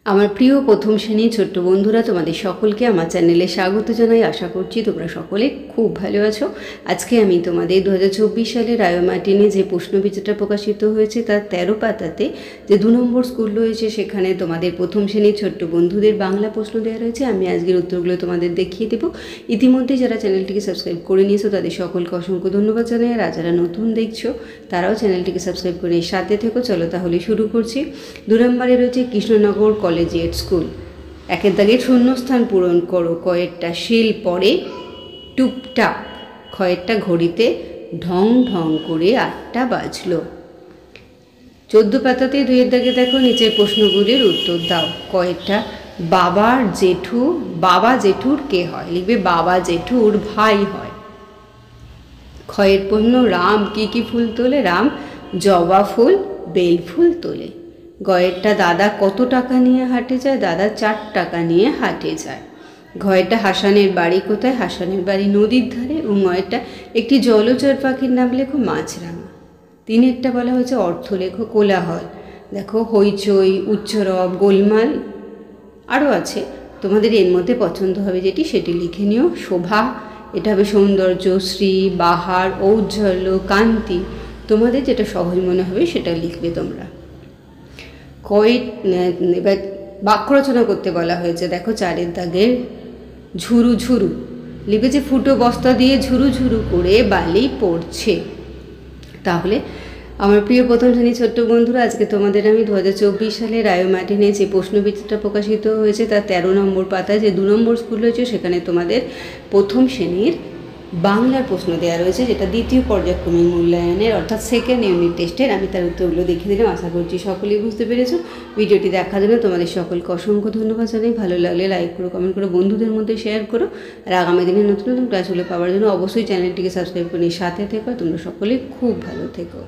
আমার প্রিয় প্রথম শ্রেণীর ছোট্ট বন্ধুরা, তোমাদের সকলকে আমার চ্যানেলে স্বাগত জানাই। আশা করছি তোমরা সকলে খুব ভালো আছো। আজকে আমি তোমাদের 2024 সালের রায়োমার্টিনে যে প্রশ্নবিচিত্রা প্রকাশিত হয়েছে তার 13 পাতাতে যে 2 নম্বর স্কুল রয়েছে সেখানে তোমাদের প্রথম শ্রেণীর ছোট্ট বন্ধুদের বাংলা প্রশ্ন দেওয়া রয়েছে। আমি আজকের উত্তরগুলো তোমাদের দেখিয়ে দেবো। ইতিমধ্যে যারা চ্যানেলটিকে সাবস্ক্রাইব করে নিয়েছো তাদের সকলকে অসংখ্য ধন্যবাদ জানাই। আর যারা নতুন দেখছো তারাও চ্যানেলটিকে সাবস্ক্রাইব করে সাথে থেকো। চলো তাহলে শুরু করছি। 2 নম্বরে রয়েছে কৃষ্ণনগর কলেজিয়েট স্কুল। একের দাগে শূন্যস্থান পূরণ করো। কয়েকটা শিল পরে টুপটাপ, কয়েকটা ঘড়িতে ঢং ঢং করে 8টা বাজলো। 14 পাতাতে 2-এর দাগে দেখো নিচের প্রশ্নগুলির উত্তর দাও। কয়েকটা বাবা জেঠুর কে হয়, লিখবে বাবা জেঠুর ভাই হয়। ক্ষয়ের প্রশ্ন রাম কি ফুল তোলে, রাম জবা ফুল বেল ফুল তোলে। গয়েরটা দাদা কত টাকা নিয়ে হাটে যায়, দাদা 4 টাকা নিয়ে হাটে যায়। ঘয়েরটা হাসানের বাড়ি কোথায়, হাসানের বাড়ি নদীর ধারে। এবং গয়েরটা একটি জলচর পাখির নাম লেখো মাছরাঙা। 3-এরটা বলা হয়েছে অর্থ লেখো কোলাহল। দেখো হইচই, উচ্চরব, গোলমাল আরও আছে, তোমাদের এর মধ্যে পছন্দ হবে যেটি সেটি লিখে নিও। শোভা, এটা হবে সৌন্দর্য, শ্রী, বাহার, ঔজ্জ্বল্য, কান্তি। তোমাদের যেটা সহজ মনে হবে সেটা লিখবে তোমরা। এবার বাক্য রচনা করতে বলা হয়েছে। দেখো 4-এর দাগের ঝুরু ঝুরু, লিখেছে ফুটো বস্তা দিয়ে ঝুরু ঝুরু করে বালি পড়ছে। তাহলে আমার প্রিয় প্রথম শ্রেণীর ছোট্ট বন্ধুরা, আজকে তোমাদের আমি 2024 সালে রায়োমার্টিনে যে প্রশ্নবিচিত্রা প্রকাশিত হয়েছে তার 13 নম্বর পাতায় যে 2 নম্বর স্কুল রয়েছে সেখানে তোমাদের প্রথম শ্রেণীর বাংলার প্রশ্ন দেওয়া রয়েছে, যেটা দ্বিতীয় পর্যায়ক্রমিক মূল্যায়নের অর্থাৎ সেকেন্ড ইউনিট টেস্টের। আমি তার উত্তরগুলো দেখিয়ে দিলাম। আশা করছি সকলেই বুঝতে পেরেছো। ভিডিওটি দেখার জন্য তোমাদের সকলকে অসংখ্য ধন্যবাদ জানাই। ভালো লাগলে লাইক করো, কমেন্ট করো, বন্ধুদের মধ্যে শেয়ার করো। আর আগামী দিনে নতুন নতুন ক্লাসগুলো পাওয়ার জন্য অবশ্যই চ্যানেলটিকে সাবস্ক্রাইব করে সাথে থেকো। তোমরা সকলেই খুব ভালো থেকো।